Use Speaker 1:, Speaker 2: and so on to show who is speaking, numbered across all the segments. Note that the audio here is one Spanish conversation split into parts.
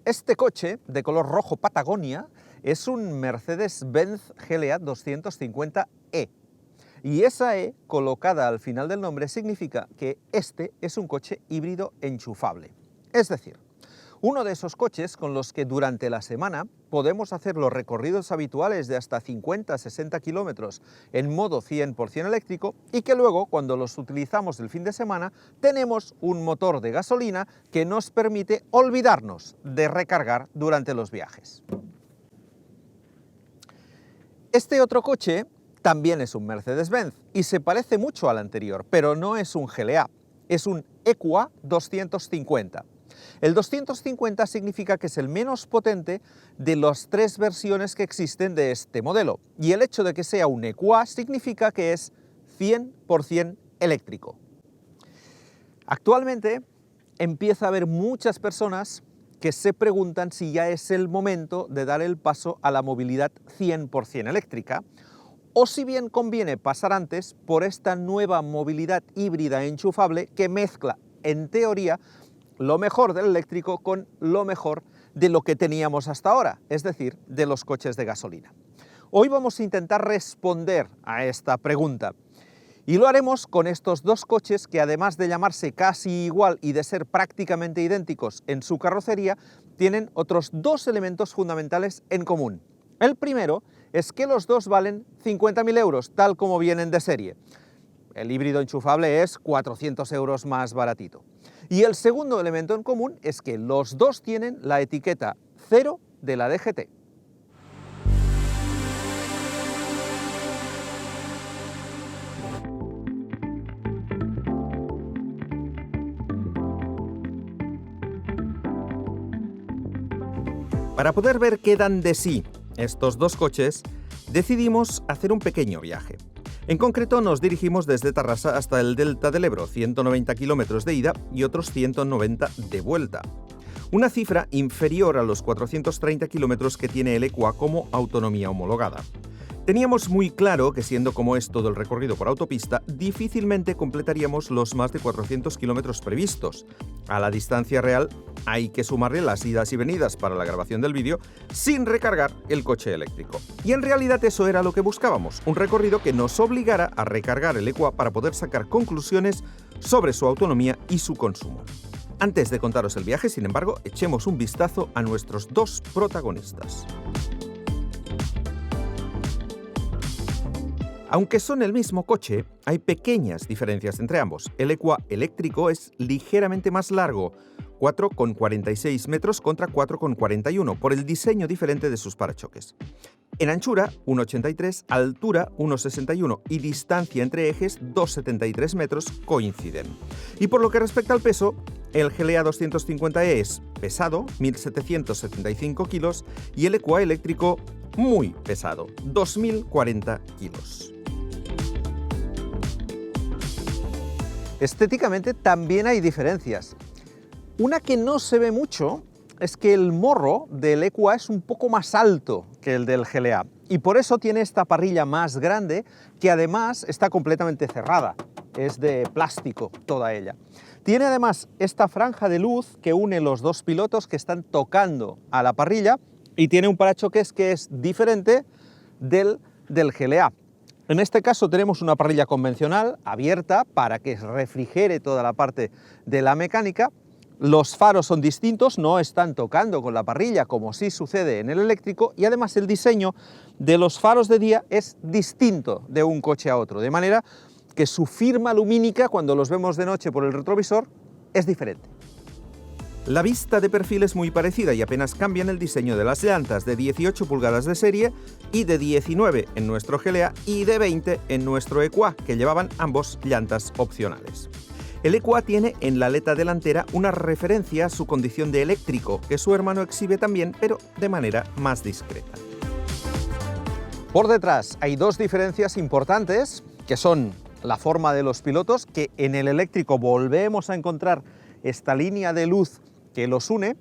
Speaker 1: Este coche, de color rojo Patagonia, es un Mercedes-Benz GLA 250e. Y esa E, colocada al final del nombre, significa que este es un coche híbrido enchufable. Es decir, uno de esos coches con los que durante la semana podemos hacer los recorridos habituales de hasta 50-60 kilómetros en modo 100% eléctrico y que luego, cuando los utilizamos el fin de semana, tenemos un motor de gasolina que nos permite olvidarnos de recargar durante los viajes. Este otro coche también es un Mercedes-Benz y se parece mucho al anterior, pero no es un GLA, es un EQA 250. El 250 significa que es el menos potente de las tres versiones que existen de este modelo, y el hecho de que sea un EQA significa que es 100% eléctrico. Actualmente empieza a haber muchas personas que se preguntan si ya es el momento de dar el paso a la movilidad 100% eléctrica, o si bien conviene pasar antes por esta nueva movilidad híbrida enchufable que mezcla, en teoría, lo mejor del eléctrico con lo mejor de lo que teníamos hasta ahora, es decir, de los coches de gasolina. Hoy vamos a intentar responder a esta pregunta y lo haremos con estos dos coches que, además de llamarse casi igual y de ser prácticamente idénticos en su carrocería, tienen otros dos elementos fundamentales en común. El primero es que los dos valen 50.000 euros, tal como vienen de serie. El híbrido enchufable es 400 euros más baratito. Y el segundo elemento en común es que los dos tienen la etiqueta 0 de la DGT. Para poder ver qué dan de sí estos dos coches, decidimos hacer un pequeño viaje. En concreto, nos dirigimos desde Tarrasa hasta el Delta del Ebro, 190 kilómetros de ida y otros 190 de vuelta. Una cifra inferior a los 430 kilómetros que tiene el EQA como autonomía homologada. Teníamos muy claro que, siendo como es todo el recorrido por autopista, difícilmente completaríamos los más de 400 kilómetros previstos. A la distancia real hay que sumarle las idas y venidas para la grabación del vídeo sin recargar el coche eléctrico. Y en realidad eso era lo que buscábamos, un recorrido que nos obligara a recargar el EQA para poder sacar conclusiones sobre su autonomía y su consumo. Antes de contaros el viaje, sin embargo, echemos un vistazo a nuestros dos protagonistas. Aunque son el mismo coche, hay pequeñas diferencias entre ambos. El EQA eléctrico es ligeramente más largo, 4,46 metros contra 4,41, por el diseño diferente de sus parachoques. En anchura, 1,83, altura, 1,61 y distancia entre ejes, 2,73 metros, coinciden. Y por lo que respecta al peso, el GLA 250e es pesado, 1.775 kilos, y el EQA eléctrico muy pesado, 2.040 kilos. Estéticamente también hay diferencias. Una que no se ve mucho es que el morro del EQA es un poco más alto que el del GLA y por eso tiene esta parrilla más grande que además está completamente cerrada. Es de plástico toda ella. Tiene además esta franja de luz que une los dos pilotos que están tocando a la parrilla y tiene un parachoques que es diferente del GLA. En este caso tenemos una parrilla convencional abierta para que refrigere toda la parte de la mecánica. Los faros son distintos, no están tocando con la parrilla como sí sucede en el eléctrico, y además el diseño de los faros de día es distinto de un coche a otro, de manera que su firma lumínica, cuando los vemos de noche por el retrovisor, es diferente. La vista de perfil es muy parecida y apenas cambian el diseño de las llantas de 18 pulgadas de serie y de 19 en nuestro GLA y de 20 en nuestro EQA, que llevaban ambos llantas opcionales. El EQA tiene en la aleta delantera una referencia a su condición de eléctrico, que su hermano exhibe también, pero de manera más discreta. Por detrás hay dos diferencias importantes, que son la forma de los pilotos, que en el eléctrico volvemos a encontrar esta línea de luz que los une,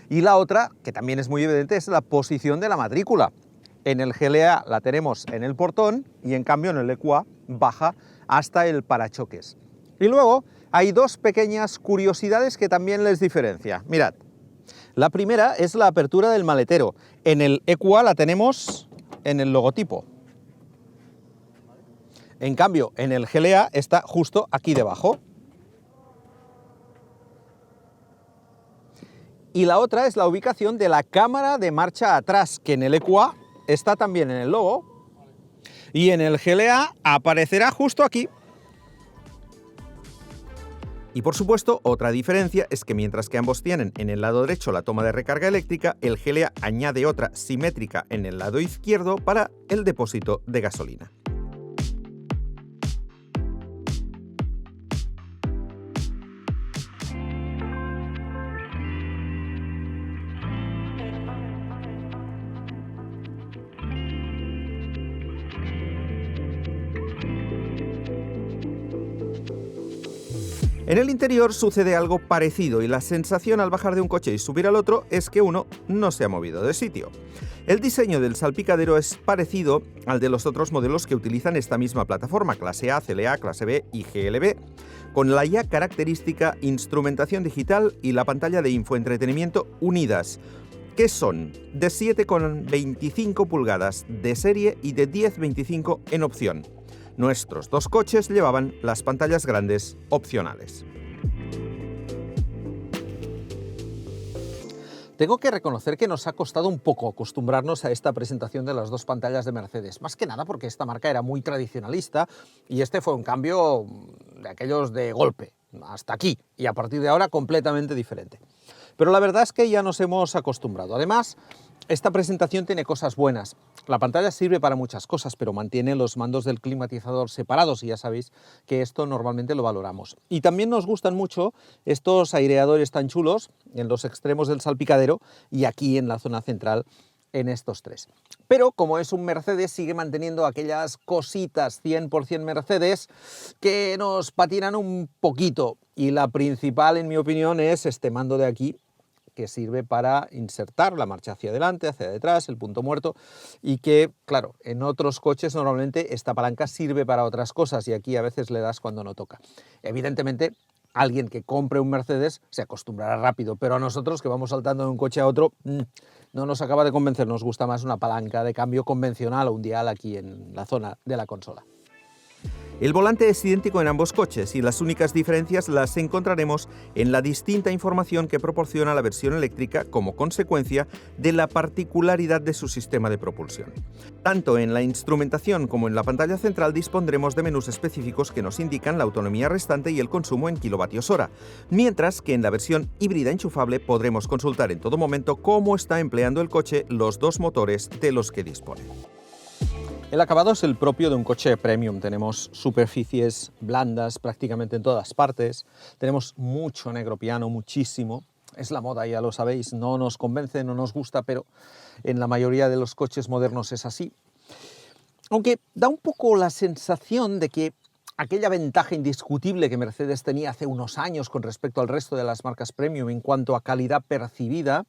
Speaker 1: y la otra, que también es muy evidente, es la posición de la matrícula. En el GLA la tenemos en el portón y en cambio en el EQA baja hasta el parachoques. Y luego hay dos pequeñas curiosidades que también les diferencia. Mirad, La primera es la apertura del maletero. En el EQA la tenemos en el logotipo. En cambio, en el GLA está justo aquí debajo. Y la otra es la ubicación de la cámara de marcha atrás, que en el EQA está también en el logo. Y en el GLA aparecerá justo aquí. Y por supuesto, otra diferencia es que mientras que ambos tienen en el lado derecho la toma de recarga eléctrica, el GLA añade otra simétrica en el lado izquierdo para el depósito de gasolina. En el interior sucede algo parecido y la sensación al bajar de un coche y subir al otro es que uno no se ha movido de sitio. El diseño del salpicadero es parecido al de los otros modelos que utilizan esta misma plataforma, clase A, CLA, clase B y GLB, con la ya característica instrumentación digital y la pantalla de infoentretenimiento unidas, que son de 7,25 pulgadas de serie y de 10,25 en opción. Nuestros dos coches llevaban las pantallas grandes opcionales. Tengo que reconocer que nos ha costado un poco acostumbrarnos a esta presentación de las dos pantallas de Mercedes, más que nada porque esta marca era muy tradicionalista y este fue un cambio de aquellos de golpe, hasta aquí, y a partir de ahora completamente diferente. Pero la verdad es que ya nos hemos acostumbrado. Además, esta presentación tiene cosas buenas. La pantalla sirve para muchas cosas, pero mantiene los mandos del climatizador separados y ya sabéis que esto normalmente lo valoramos. Y también nos gustan mucho estos aireadores tan chulos en los extremos del salpicadero y aquí en la zona central en estos tres. Pero como es un Mercedes, sigue manteniendo aquellas cositas 100% Mercedes que nos patinan un poquito. Y la principal, en mi opinión, es este mando de aquí, que sirve para insertar la marcha hacia adelante, hacia detrás, el punto muerto, y que, claro, en otros coches normalmente esta palanca sirve para otras cosas y aquí a veces le das cuando no toca. Evidentemente, alguien que compre un Mercedes se acostumbrará rápido, pero a nosotros que vamos saltando de un coche a otro, no nos acaba de convencer, nos gusta más una palanca de cambio convencional o un dial aquí en la zona de la consola. El volante es idéntico en ambos coches y las únicas diferencias las encontraremos en la distinta información que proporciona la versión eléctrica como consecuencia de la particularidad de su sistema de propulsión. Tanto en la instrumentación como en la pantalla central dispondremos de menús específicos que nos indican la autonomía restante y el consumo en kilovatios hora, mientras que en la versión híbrida enchufable podremos consultar en todo momento cómo está empleando el coche los dos motores de los que dispone. El acabado es el propio de un coche premium. Tenemos superficies blandas prácticamente en todas partes. Tenemos mucho negro piano, muchísimo. Es la moda, ya lo sabéis. No nos convence, no nos gusta, pero en la mayoría de los coches modernos es así. Aunque da un poco la sensación de que aquella ventaja indiscutible que Mercedes tenía hace unos años con respecto al resto de las marcas premium en cuanto a calidad percibida,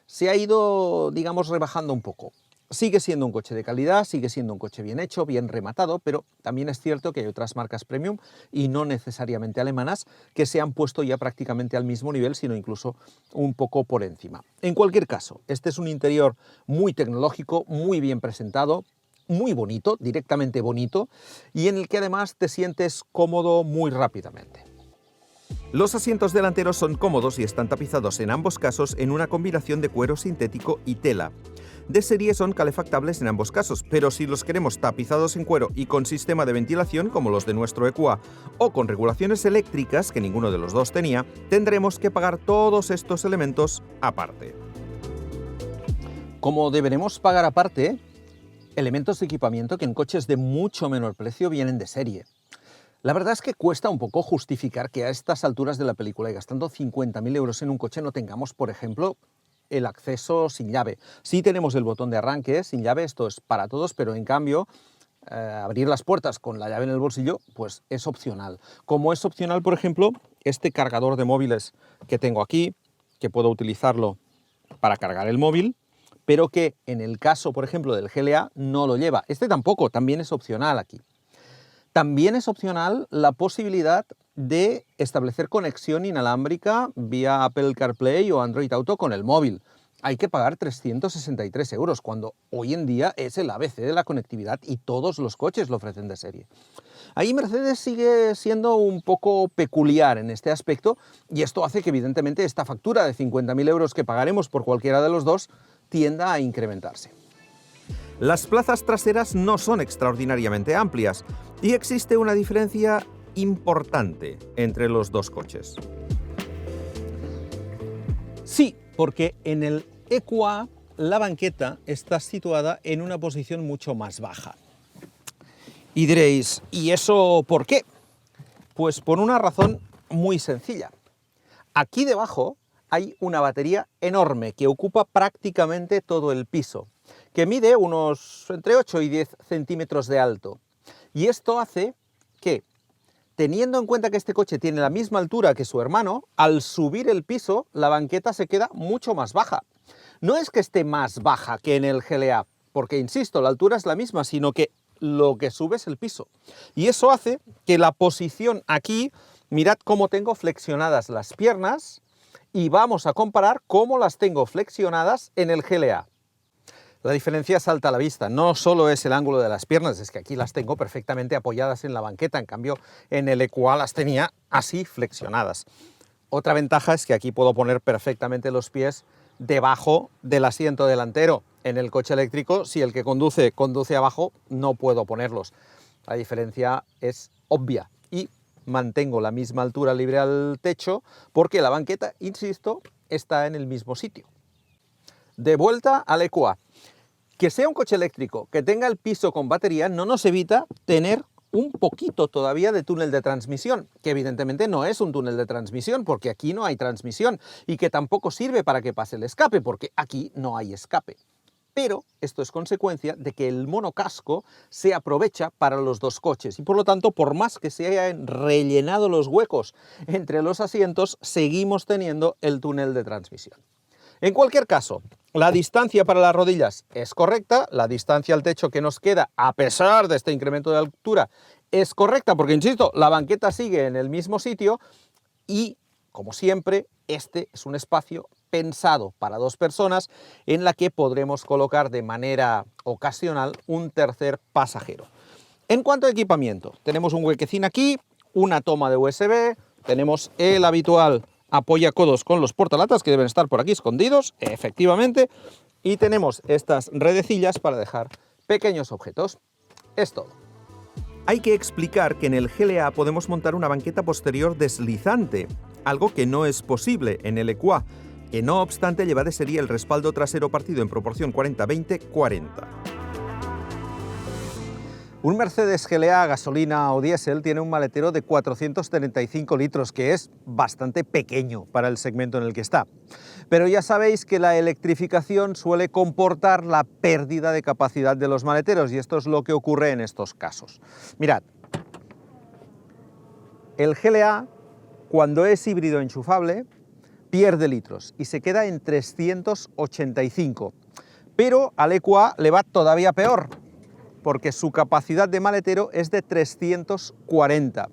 Speaker 1: se ha ido, digamos, rebajando un poco. Sigue siendo un coche de calidad, sigue siendo un coche bien hecho, bien rematado, pero también es cierto que hay otras marcas premium, y no necesariamente alemanas, que se han puesto ya prácticamente al mismo nivel, sino incluso un poco por encima. En cualquier caso, este es un interior muy tecnológico, muy bien presentado, muy bonito, directamente bonito, y en el que además te sientes cómodo muy rápidamente. Los asientos delanteros son cómodos y están tapizados en ambos casos en una combinación de cuero sintético y tela. De serie son calefactables en ambos casos, pero si los queremos tapizados en cuero y con sistema de ventilación como los de nuestro EQA o con regulaciones eléctricas que ninguno de los dos tenía, tendremos que pagar todos estos elementos aparte. Como deberemos pagar aparte elementos de equipamiento que en coches de mucho menor precio vienen de serie. La verdad es que cuesta un poco justificar que a estas alturas de la película y gastando 50.000 euros en un coche no tengamos, por ejemplo, el acceso sin llave. Sí tenemos el botón de arranque sin llave, esto es para todos, pero en cambio abrir las puertas con la llave en el bolsillo pues es opcional. Como es opcional, por ejemplo, este cargador de móviles que tengo aquí, que puedo utilizarlo para cargar el móvil, pero que en el caso, por ejemplo, del GLA no lo lleva. Este tampoco, también es opcional aquí. También es opcional la posibilidad de establecer conexión inalámbrica vía Apple CarPlay o Android Auto con el móvil. Hay que pagar 363 euros, cuando hoy en día es el ABC de la conectividad y todos los coches lo ofrecen de serie. Ahí Mercedes sigue siendo un poco peculiar en este aspecto, y esto hace que evidentemente esta factura de 50.000 euros que pagaremos por cualquiera de los dos tienda a incrementarse. Las plazas traseras no son extraordinariamente amplias y existe una diferencia importante entre los dos coches. Sí, porque en el EQA la banqueta está situada en una posición mucho más baja. Y diréis, ¿y eso por qué? Pues por una razón muy sencilla. Aquí debajo hay una batería enorme que ocupa prácticamente todo el piso, que mide unos entre 8 y 10 centímetros de alto. Y esto hace que, teniendo en cuenta que este coche tiene la misma altura que su hermano, al subir el piso, la banqueta se queda mucho más baja. No es que esté más baja que en el GLA, porque, insisto, la altura es la misma, sino que lo que sube es el piso. Y eso hace que la posición aquí, mirad cómo tengo flexionadas las piernas, y vamos a comparar cómo las tengo flexionadas en el GLA. La diferencia salta a la vista, no solo es el ángulo de las piernas, es que aquí las tengo perfectamente apoyadas en la banqueta, en cambio en el EQA las tenía así flexionadas. Otra ventaja es que aquí puedo poner perfectamente los pies debajo del asiento delantero. En el coche eléctrico, si el que conduce abajo, no puedo ponerlos. La diferencia es obvia y mantengo la misma altura libre al techo porque la banqueta, insisto, está en el mismo sitio. De vuelta al EQA. Que sea un coche eléctrico, que tenga el piso con batería, no nos evita tener un poquito todavía de túnel de transmisión, que evidentemente no es un túnel de transmisión, porque aquí no hay transmisión, y que tampoco sirve para que pase el escape, porque aquí no hay escape. Pero esto es consecuencia de que el monocasco se aprovecha para los dos coches, y por lo tanto, por más que se hayan rellenado los huecos entre los asientos, seguimos teniendo el túnel de transmisión. En cualquier caso, la distancia para las rodillas es correcta, la distancia al techo que nos queda, a pesar de este incremento de altura, es correcta, porque, insisto, la banqueta sigue en el mismo sitio y, como siempre, este es un espacio pensado para dos personas en la que podremos colocar de manera ocasional un tercer pasajero. En cuanto a equipamiento, tenemos un huequecín aquí, una toma de USB, tenemos el habitual apoyacodos con los portalatas que deben estar por aquí escondidos, efectivamente, y tenemos estas redecillas para dejar pequeños objetos. Es todo. Hay que explicar que en el GLA podemos montar una banqueta posterior deslizante, algo que no es posible en el EQA, que no obstante lleva de serie el respaldo trasero partido en proporción 40-20-40. Un Mercedes GLA gasolina o diésel tiene un maletero de 435 litros, que es bastante pequeño para el segmento en el que está. Pero ya sabéis que la electrificación suele comportar la pérdida de capacidad de los maleteros, y esto es lo que ocurre en estos casos. Mirad, el GLA, cuando es híbrido enchufable, pierde litros y se queda en 385. Pero al EQA le va todavía peor, porque su capacidad de maletero es de 340.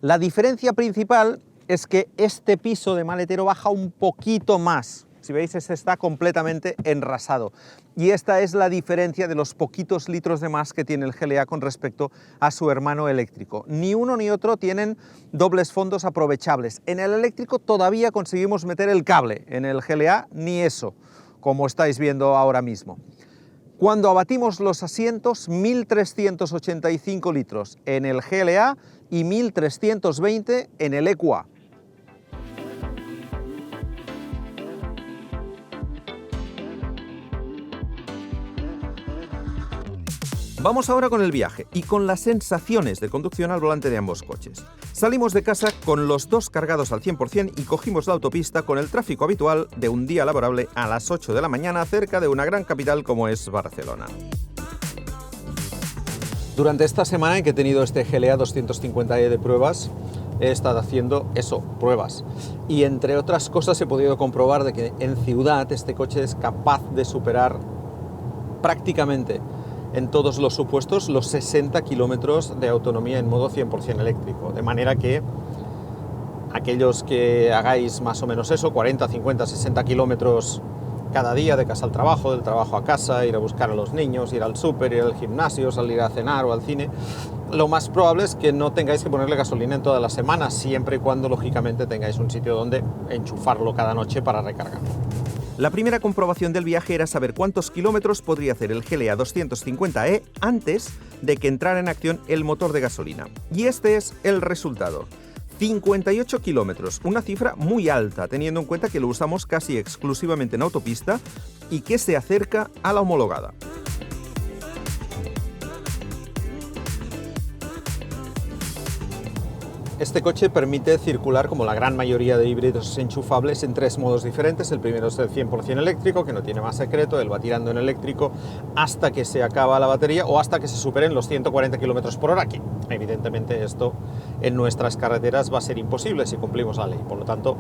Speaker 1: La diferencia principal es que este piso de maletero baja un poquito más. Si veis, este está completamente enrasado. Y esta es la diferencia de los poquitos litros de más que tiene el GLA con respecto a su hermano eléctrico. Ni uno ni otro tienen dobles fondos aprovechables. En el eléctrico todavía conseguimos meter el cable, en el GLA ni eso, como estáis viendo ahora mismo. Cuando abatimos los asientos, 1.385 litros en el GLA y 1.320 en el EQA. Vamos ahora con el viaje y con las sensaciones de conducción al volante de ambos coches. Salimos de casa con los dos cargados al 100% y cogimos la autopista con el tráfico habitual de un día laborable a las 8 de la mañana cerca de una gran capital como es Barcelona. Durante esta semana en que he tenido este GLA 250e de pruebas, he estado haciendo pruebas. Y entre otras cosas he podido comprobar de que en ciudad este coche es capaz de superar prácticamente en todos los supuestos los 60 kilómetros de autonomía en modo 100% eléctrico, de manera que aquellos que hagáis más o menos eso, 40, 50, 60 kilómetros cada día de casa al trabajo, del trabajo a casa, ir a buscar a los niños, ir al súper, ir al gimnasio, salir a cenar o al cine, lo más probable es que no tengáis que ponerle gasolina en todas las semanas, siempre y cuando lógicamente tengáis un sitio donde enchufarlo cada noche para recargarlo. La primera comprobación del viaje era saber cuántos kilómetros podría hacer el GLA 250e antes de que entrara en acción el motor de gasolina. Y este es el resultado. 58 kilómetros, una cifra muy alta, teniendo en cuenta que lo usamos casi exclusivamente en autopista y que se acerca a la homologada. Este coche permite circular, como la gran mayoría de híbridos enchufables, en 3 modos diferentes. El primero es el 100% eléctrico, que no tiene más secreto, él va tirando en eléctrico hasta que se acaba la batería o hasta que se superen los 140 km por hora, que evidentemente esto en nuestras carreteras va a ser imposible si cumplimos la ley. Por lo tanto,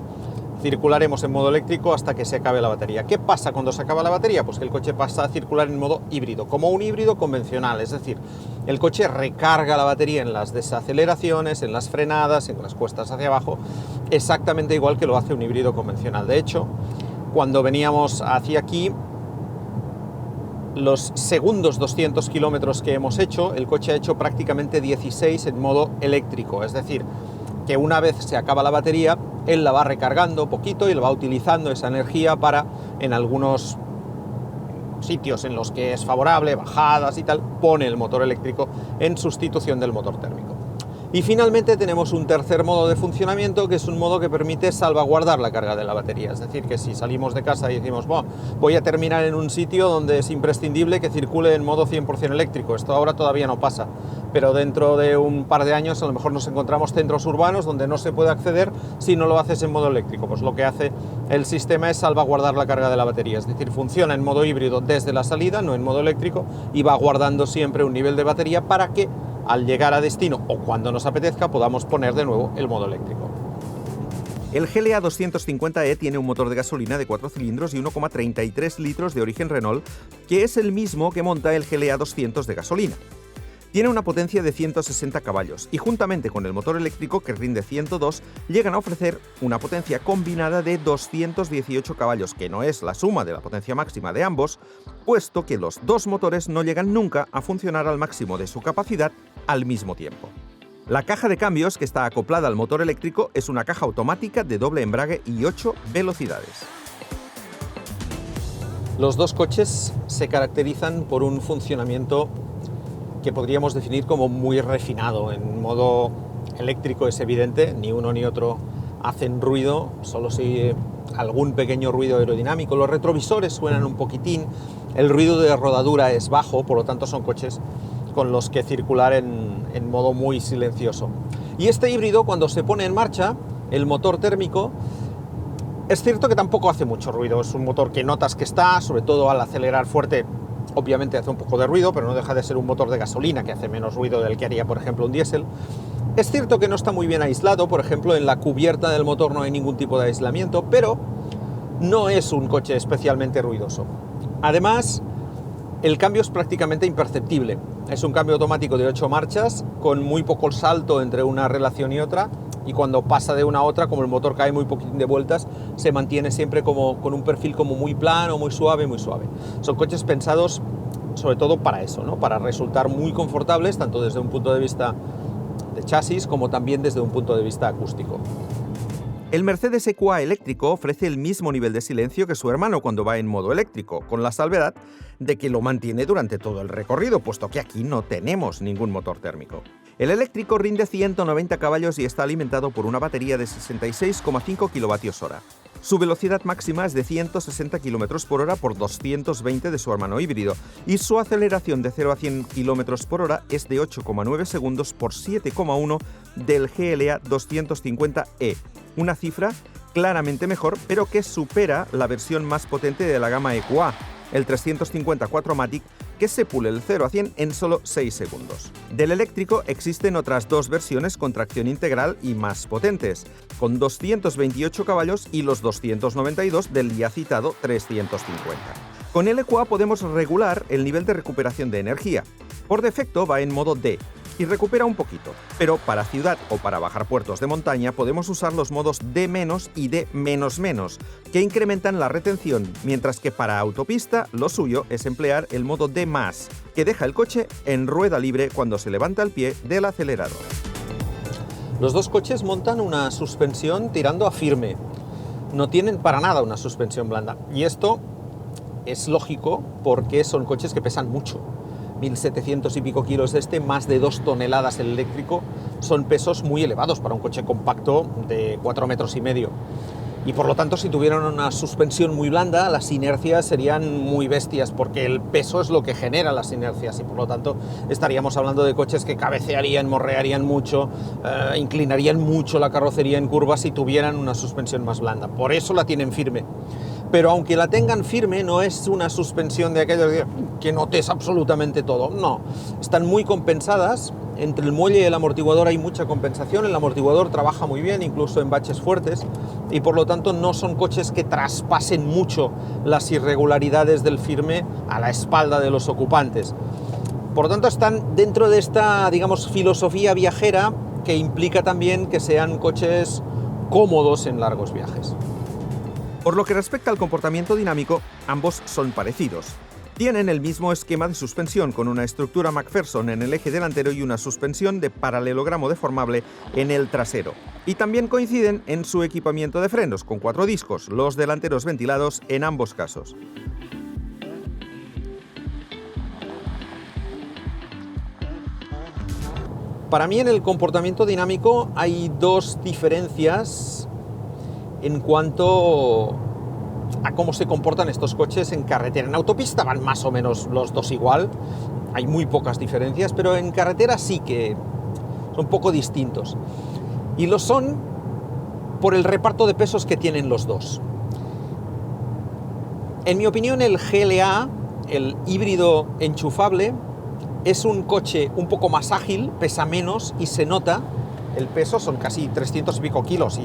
Speaker 1: circularemos en modo eléctrico hasta que se acabe la batería. ¿Qué pasa cuando se acaba la batería? Pues que el coche pasa a circular en modo híbrido, como un híbrido convencional, es decir, el coche recarga la batería en las desaceleraciones, en las frenadas, en las cuestas hacia abajo, exactamente igual que lo hace un híbrido convencional. De hecho, cuando veníamos hacia aquí, los segundos 200 kilómetros que hemos hecho, el coche ha hecho prácticamente 16 en modo eléctrico, es decir, que una vez se acaba la batería, él la va recargando poquito y la va utilizando esa energía para, en algunos sitios en los que es favorable, bajadas y tal, pone el motor eléctrico en sustitución del motor térmico. Y finalmente tenemos un tercer modo de funcionamiento, que es un modo que permite salvaguardar la carga de la batería. Es decir, que si salimos de casa y decimos, bueno, voy a terminar en un sitio donde es imprescindible que circule en modo 100% eléctrico. Esto ahora todavía no pasa, pero dentro de un par de años a lo mejor nos encontramos centros urbanos donde no se puede acceder si no lo haces en modo eléctrico. Pues lo que hace el sistema es salvaguardar la carga de la batería. Es decir, funciona en modo híbrido desde la salida, no en modo eléctrico, y va guardando siempre un nivel de batería para que al llegar a destino o cuando nos apetezca podamos poner de nuevo el modo eléctrico. El GLA 250e tiene un motor de gasolina de 4 cilindros y 1,33 litros de origen Renault, que es el mismo que monta el GLA 200 de gasolina. Tiene una potencia de 160 caballos y juntamente con el motor eléctrico, que rinde 102, llegan a ofrecer una potencia combinada de 218 caballos, que no es la suma de la potencia máxima de ambos, puesto que los dos motores no llegan nunca a funcionar al máximo de su capacidad al mismo tiempo. La caja de cambios, que está acoplada al motor eléctrico, es una caja automática de doble embrague y 8 velocidades. Los dos coches se caracterizan por un funcionamiento que podríamos definir como muy refinado. En modo eléctrico es evidente, ni uno ni otro hacen ruido, solo si algún pequeño ruido aerodinámico. Los retrovisores suenan un poquitín, el ruido de rodadura es bajo, por lo tanto son coches con los que circular en modo muy silencioso. Y este híbrido, cuando se pone en marcha, el motor térmico, es cierto que tampoco hace mucho ruido, es un motor que notas que está, sobre todo al acelerar fuerte, obviamente hace un poco de ruido, pero no deja de ser un motor de gasolina que hace menos ruido del que haría, por ejemplo, un diésel. Es cierto que no está muy bien aislado, por ejemplo, en la cubierta del motor no hay ningún tipo de aislamiento, pero no es un coche especialmente ruidoso. Además, el cambio es prácticamente imperceptible. Es un cambio automático de 8 marchas, con muy poco salto entre una relación y otra, y cuando pasa de una a otra, como el motor cae muy poquitín de vueltas, se mantiene siempre como con un perfil como muy plano, muy suave, muy suave. Son coches pensados sobre todo para eso, ¿no? Para resultar muy confortables, tanto desde un punto de vista de chasis como también desde un punto de vista acústico. El Mercedes EQA eléctrico ofrece el mismo nivel de silencio que su hermano cuando va en modo eléctrico, con la salvedad de que lo mantiene durante todo el recorrido, puesto que aquí no tenemos ningún motor térmico. El eléctrico rinde 190 caballos y está alimentado por una batería de 66,5 kWh. Su velocidad máxima es de 160 km por hora por 220 de su hermano híbrido y su aceleración de 0 a 100 km por hora es de 8,9 segundos por 7,1 del GLA 250e, una cifra claramente mejor, pero que supera la versión más potente de la gama EQA, el 350 4MATIC, que se pule el 0 a 100 en solo 6 segundos. Del eléctrico existen otras dos versiones con tracción integral y más potentes, con 228 caballos y los 292 del ya citado 350. Con el EQA podemos regular el nivel de recuperación de energía. Por defecto va en modo D y recupera un poquito, pero para ciudad o para bajar puertos de montaña podemos usar los modos D- y D-, que incrementan la retención, mientras que para autopista lo suyo es emplear el modo D+, que deja el coche en rueda libre cuando se levanta el pie del acelerador. Los dos coches montan una suspensión tirando a firme. No tienen para nada una suspensión blanda. Y esto es lógico porque son coches que pesan mucho. 1.700 y pico kilos más de 2 toneladas el eléctrico, son pesos muy elevados para un coche compacto de 4,5 metros. Y por lo tanto, si tuvieran una suspensión muy blanda, las inercias serían muy bestias, porque el peso es lo que genera las inercias y por lo tanto estaríamos hablando de coches que cabecearían, morrearían mucho, inclinarían mucho la carrocería en curvas si tuvieran una suspensión más blanda. Por eso la tienen firme. Pero aunque la tengan firme, no es una suspensión de aquellas que notes absolutamente todo. No, están muy compensadas. Entre el muelle y el amortiguador hay mucha compensación. El amortiguador trabaja muy bien, incluso en baches fuertes. Y por lo tanto no son coches que traspasen mucho las irregularidades del firme a la espalda de los ocupantes. Por lo tanto están dentro de esta, digamos, filosofía viajera que implica también que sean coches cómodos en largos viajes. Por lo que respecta al comportamiento dinámico, ambos son parecidos. Tienen el mismo esquema de suspensión con una estructura McPherson en el eje delantero y una suspensión de paralelogramo deformable en el trasero. Y también coinciden en su equipamiento de frenos, con 4 discos, los delanteros ventilados en ambos casos. Para mí en el comportamiento dinámico hay 2 diferencias en cuanto a cómo se comportan estos coches en carretera. En autopista van más o menos los dos igual, hay muy pocas diferencias, pero en carretera sí que son un poco distintos. Y lo son por el reparto de pesos que tienen los dos. En mi opinión, el GLA, el híbrido enchufable, es un coche un poco más ágil, pesa menos y se nota el peso, son casi 300 y pico kilos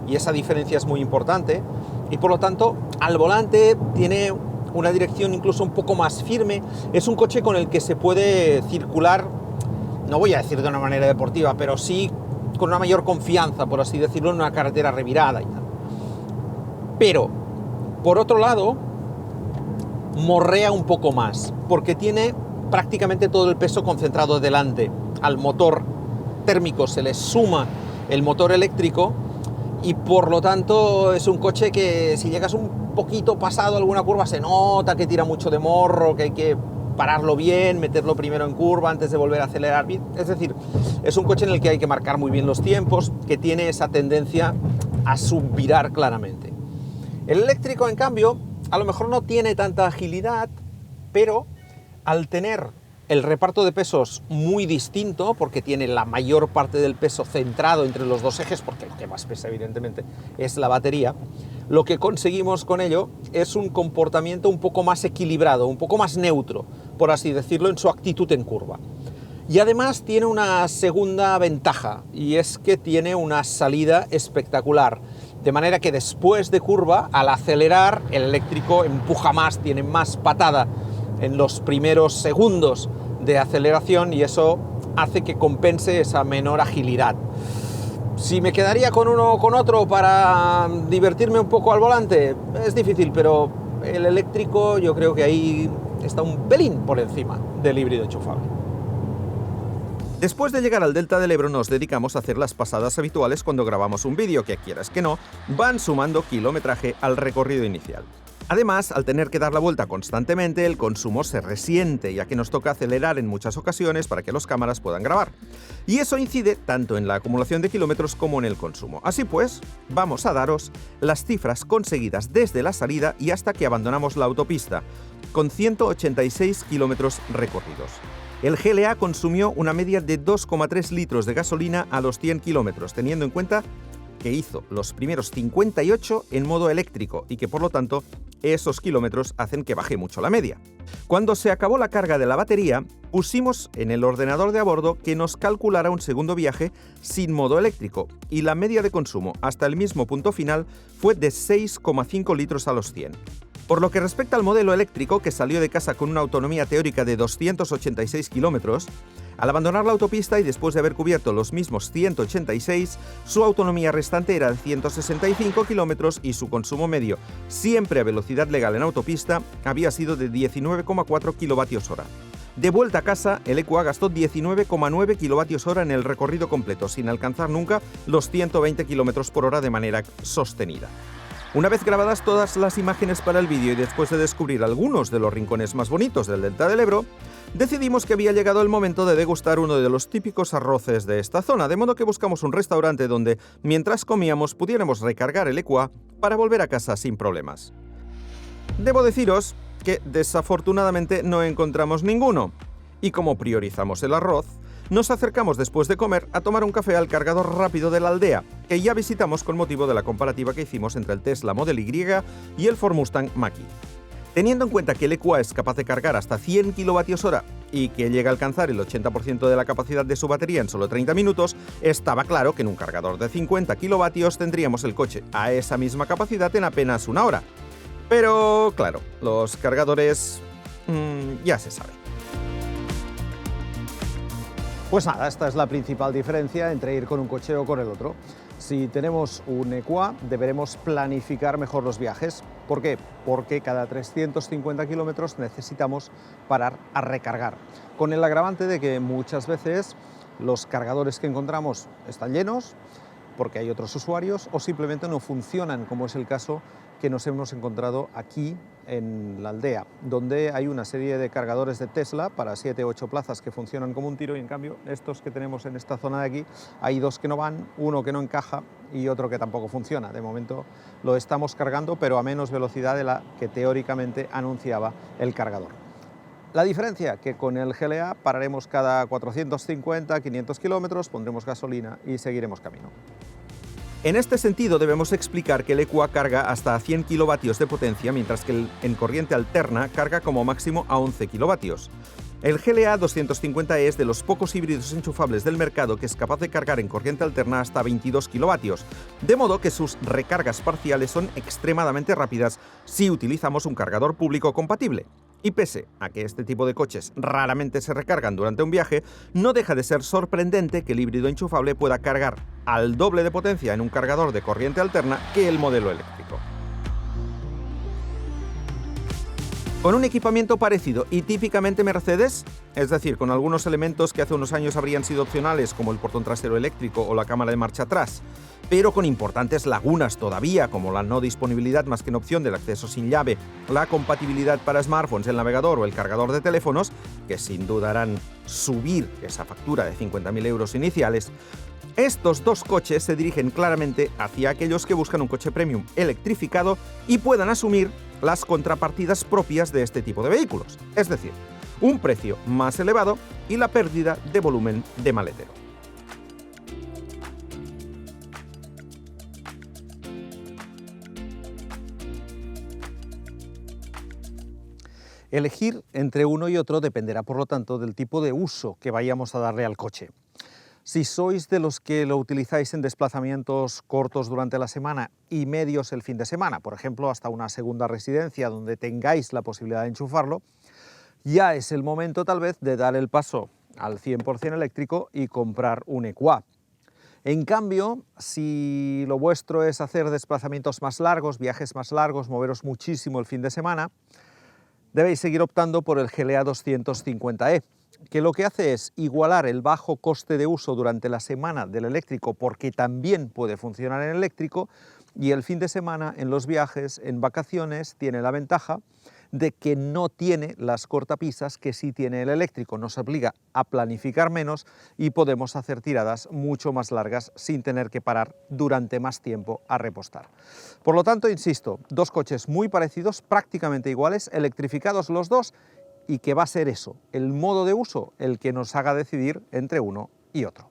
Speaker 1: y esa diferencia es muy importante, y por lo tanto al volante tiene una dirección incluso un poco más firme. Es un coche con el que se puede circular, no voy a decir de una manera deportiva, pero sí con una mayor confianza, por así decirlo, en una carretera revirada y tal. Pero, por otro lado, morrea un poco más, porque tiene prácticamente todo el peso concentrado delante. Al motor térmico se le suma el motor eléctrico, y por lo tanto es un coche que si llegas un poquito pasado alguna curva se nota que tira mucho de morro, que hay que pararlo bien, meterlo primero en curva antes de volver a acelerar bien. Es decir, es un coche en el que hay que marcar muy bien los tiempos, que tiene esa tendencia a subvirar claramente. El eléctrico, en cambio, a lo mejor no tiene tanta agilidad, pero al tener el reparto de pesos muy distinto, porque tiene la mayor parte del peso centrado entre los dos ejes, porque lo que más pesa evidentemente es la batería, lo que conseguimos con ello es un comportamiento un poco más equilibrado, un poco más neutro, por así decirlo, en su actitud en curva. Y además tiene una segunda ventaja, y es que tiene una salida espectacular, de manera que después de curva, al acelerar, el eléctrico empuja más, tiene más patada en los primeros segundos de aceleración, y eso hace que compense esa menor agilidad. Si me quedaría con uno o con otro para divertirme un poco al volante, es difícil, pero el eléctrico yo creo que ahí está un pelín por encima del híbrido enchufable. Después de llegar al Delta del Ebro nos dedicamos a hacer las pasadas habituales cuando grabamos un vídeo que, quieras que no, van sumando kilometraje al recorrido inicial. Además, al tener que dar la vuelta constantemente, el consumo se resiente, ya que nos toca acelerar en muchas ocasiones para que las cámaras puedan grabar. Y eso incide tanto en la acumulación de kilómetros como en el consumo. Así pues, vamos a daros las cifras conseguidas desde la salida y hasta que abandonamos la autopista, con 186 kilómetros recorridos. El GLA consumió una media de 2,3 litros de gasolina a los 100 kilómetros, teniendo en cuenta que hizo los primeros 58 en modo eléctrico y que por lo tanto esos kilómetros hacen que baje mucho la media. Cuando se acabó la carga de la batería, pusimos en el ordenador de a bordo que nos calculara un segundo viaje sin modo eléctrico y la media de consumo hasta el mismo punto final fue de 6,5 litros a los 100. Por lo que respecta al modelo eléctrico, que salió de casa con una autonomía teórica de 286 kilómetros, al abandonar la autopista y después de haber cubierto los mismos 186, su autonomía restante era de 165 kilómetros y su consumo medio, siempre a velocidad legal en autopista, había sido de 19,4 kilovatios hora. De vuelta a casa, el EQA gastó 19,9 kilovatios hora en el recorrido completo, sin alcanzar nunca los 120 kilómetros por hora de manera sostenida. Una vez grabadas todas las imágenes para el vídeo y después de descubrir algunos de los rincones más bonitos del Delta del Ebro, decidimos que había llegado el momento de degustar uno de los típicos arroces de esta zona, de modo que buscamos un restaurante donde, mientras comíamos, pudiéramos recargar el EQA para volver a casa sin problemas. Debo deciros que desafortunadamente no encontramos ninguno, y como priorizamos el arroz, nos acercamos después de comer a tomar un café al cargador rápido de la aldea, que ya visitamos con motivo de la comparativa que hicimos entre el Tesla Model Y y el Ford Mustang Mach-E. Teniendo en cuenta que el EQA es capaz de cargar hasta 100 kWh y que llega a alcanzar el 80% de la capacidad de su batería en solo 30 minutos, estaba claro que en un cargador de 50 kilovatios tendríamos el coche a esa misma capacidad en apenas una hora. Pero, claro, los cargadores ya se sabe.
Speaker 2: Pues nada, esta es la principal diferencia entre ir con un coche o con el otro. Si tenemos un EQA, deberemos planificar mejor los viajes. ¿Por qué? Porque cada 350 kilómetros necesitamos parar a recargar. Con el agravante de que muchas veces los cargadores que encontramos están llenos, porque hay otros usuarios, o simplemente no funcionan, como es el caso que nos hemos encontrado aquí en la aldea, donde hay una serie de cargadores de Tesla para 7 o 8 plazas que funcionan como un tiro, y en cambio estos que tenemos en esta zona de aquí, hay dos que no van, uno que no encaja y otro que tampoco funciona. De momento lo estamos cargando, pero a menos velocidad de la que teóricamente anunciaba el cargador. La diferencia, que con el GLA pararemos cada 450, 500 kilómetros, pondremos gasolina y seguiremos camino.
Speaker 1: En este sentido, debemos explicar que el EQA carga hasta 100 kilovatios de potencia, mientras que en corriente alterna carga como máximo a 11 kilovatios. El GLA 250E es de los pocos híbridos enchufables del mercado que es capaz de cargar en corriente alterna hasta 22 kilovatios, de modo que sus recargas parciales son extremadamente rápidas si utilizamos un cargador público compatible. Y pese a que este tipo de coches raramente se recargan durante un viaje, no deja de ser sorprendente que el híbrido enchufable pueda cargar al doble de potencia en un cargador de corriente alterna que el modelo eléctrico. Con un equipamiento parecido y típicamente Mercedes, es decir, con algunos elementos que hace unos años habrían sido opcionales como el portón trasero eléctrico o la cámara de marcha atrás, pero con importantes lagunas todavía, como la no disponibilidad más que en opción del acceso sin llave, la compatibilidad para smartphones, el navegador o el cargador de teléfonos, que sin duda harán subir esa factura de 50.000 euros iniciales, estos dos coches se dirigen claramente hacia aquellos que buscan un coche premium electrificado y puedan asumir las contrapartidas propias de este tipo de vehículos, es decir, un precio más elevado y la pérdida de volumen de maletero.
Speaker 2: Elegir entre uno y otro dependerá, por lo tanto, del tipo de uso que vayamos a darle al coche. Si sois de los que lo utilizáis en desplazamientos cortos durante la semana y medios el fin de semana, por ejemplo, hasta una segunda residencia donde tengáis la posibilidad de enchufarlo, ya es el momento tal vez de dar el paso al 100% eléctrico y comprar un EQA. En cambio, si lo vuestro es hacer desplazamientos más largos, viajes más largos, moveros muchísimo el fin de semana, debéis seguir optando por el GLA 250E, que lo que hace es igualar el bajo coste de uso durante la semana del eléctrico, porque también puede funcionar en eléctrico, y el fin de semana en los viajes, en vacaciones, tiene la ventaja de que no tiene las cortapisas que sí tiene el eléctrico. Nos obliga a planificar menos y podemos hacer tiradas mucho más largas sin tener que parar durante más tiempo a repostar. Por lo tanto, insisto, dos coches muy parecidos, prácticamente iguales, electrificados los dos, y que va a ser eso, el modo de uso, el que nos haga decidir entre uno y otro.